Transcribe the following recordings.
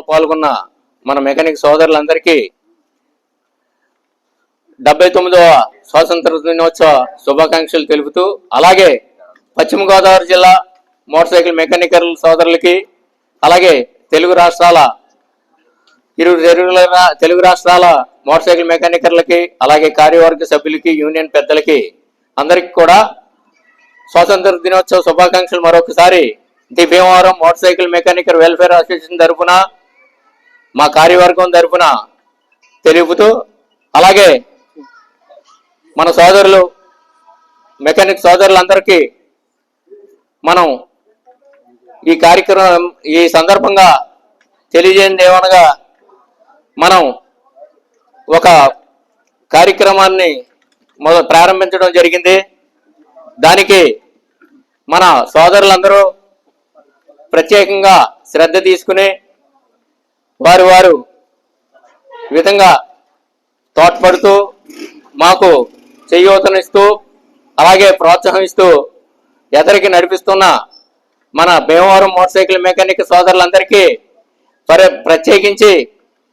పాల్గొన్న మన మెకానిక్ సోదరులందరికీ 79వ స్వాతంత్ర దినోత్సవ శుభాకాంక్షలు తెలుపుతూ, అలాగే పశ్చిమ గోదావరి జిల్లా మోటార్ సైకిల్ మెకానికల్ సోదరులకి, అలాగే తెలుగు రాష్ట్రాల మోటార్ సైకిల్ మెకానికర్లకి, అలాగే కార్యవర్గ సభ్యులకి, యూనియన్ పెద్దలకి అందరికీ కూడా స్వాతంత్ర దినోత్సవ శుభాకాంక్షలు మరొకసారి the Bhimavaram motor cycle mechanical welfare association తరఫున, మా కార్యవర్గం తరఫున తెలుపుతూ, అలాగే మన సోదరులు మెకానిక్ సోదరులందరికీ మనం ఈ సందర్భంగా తెలియజేయండి ఏమనగా, మనం ఒక కార్యక్రమాన్ని ప్రారంభించడం జరిగింది. దానికి మన సోదరులందరూ ప్రత్యేకంగా శ్రద్ధ తీసుకుని వారు విధంగా తోడ్పడుతూ మాకు చేయూతనిస్తూ, అలాగే ప్రోత్సహిస్తూ ఎదరికి నడిపిస్తున్న మన భీమవరం మోటార్ సైకిల్ మెకానిక్ సోదరులందరికీ ప్రత్యేకించి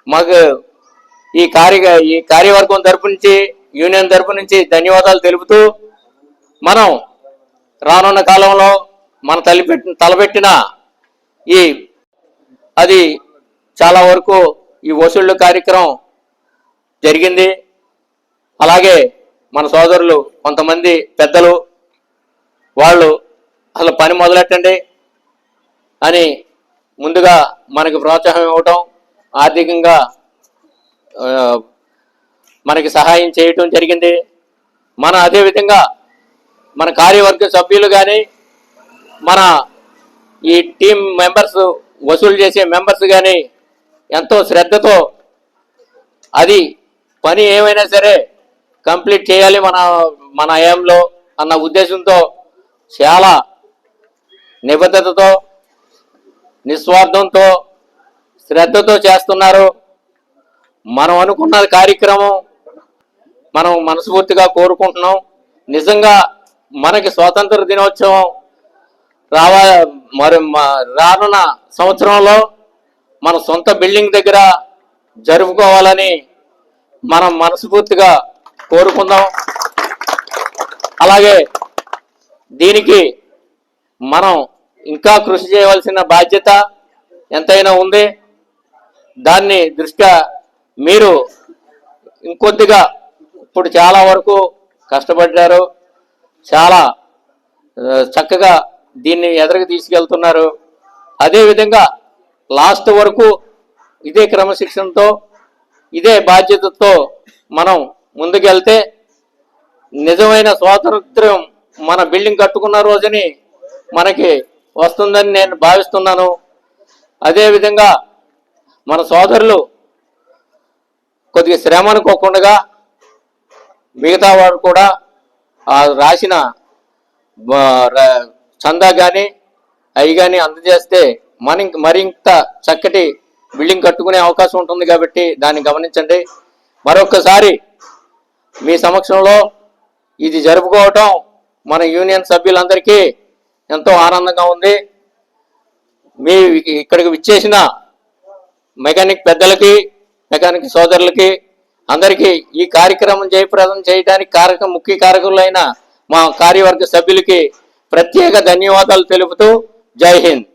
మాకు ఈ కార్యవర్గం తరపు నుంచి, యూనియన్ తరపు నుంచి ధన్యవాదాలు తెలుపుతూ, మనం రానున్న కాలంలో మన తలపెట్టిన అది చాలా వరకు ఈ వసూళ్ల కార్యక్రమం జరిగింది. అలాగే మన సోదరులు కొంతమంది పెద్దలు వాళ్ళు అసలు పని మొదలెట్టండి అని ముందుగా మనకి ప్రోత్సాహం ఇవ్వటం, ఆర్థికంగా మనకి సహాయం చేయటం జరిగింది. అదేవిధంగా మన కార్యవర్గ సభ్యులు కానీ, మన ఈ టీం మెంబర్స్, వసూలు చేసే మెంబర్స్ కానీ ఎంతో శ్రద్ధతో అది పని ఏమైనా సరే కంప్లీట్ చేయాలి మన ఏయంలో అన్న ఉద్దేశంతో చాలా నిబద్ధతతో, నిస్వార్థంతో, శ్రద్ధతో చేస్తున్నారు. మనం అనుకున్న కార్యక్రమం మనం మనస్ఫూర్తిగా కోరుకుంటున్నాం. నిజంగా మనకి స్వాతంత్ర దినోత్సవం రానున్న సంవత్సరంలో మన సొంత బిల్డింగ్ దగ్గర జరుపుకోవాలని మనం మనస్ఫూర్తిగా కోరుకుందాం. అలాగే దీనికి మనం ఇంకా కృషి చేయవలసిన బాధ్యత ఎంతైనా ఉంది. దాన్ని దృష్ట్యా మీరు ఇంకొద్దిగా ఇప్పుడు చాలా వరకు కష్టపడ్డారు, చాలా చక్కగా దీన్ని ఎదురుకు తీసుకెళ్తున్నారు. అదేవిధంగా లాస్ట్ వరకు ఇదే క్రమశిక్షణతో, ఇదే బాధ్యతతో మనం ముందుకెళ్తే నిజమైన స్వాతంత్ర్యం మన బిల్డింగ్ కట్టుకున్న రోజుని మనకి వస్తుందని నేను భావిస్తున్నాను. అదేవిధంగా మన సోదరులు కొద్దిగా శ్రమ అనుకోకుండా మిగతా వాడు కూడా రాసిన చందా కానీ అవి కానీ అందజేస్తే మరింత చక్కటి బిల్డింగ్ కట్టుకునే అవకాశం ఉంటుంది. కాబట్టి దాన్ని గమనించండి. మరొకసారి మీ సమక్షంలో ఇది జరుపుకోవటం మన యూనియన్ సభ్యులందరికీ ఎంతో ఆనందంగా ఉంది. మీ ఇక్కడికి విచ్చేసిన మెకానిక్ పెద్దలకి, మెకానిక్ సోదరులకి అందరికీ ఈ కార్యక్రమం జయప్రదం చేయడానికి ముఖ్య కారకులైన మా కార్యవర్గ సభ్యులకి ప్రత్యేక ధన్యవాదాలు తెలుపుతూ జై హింద్.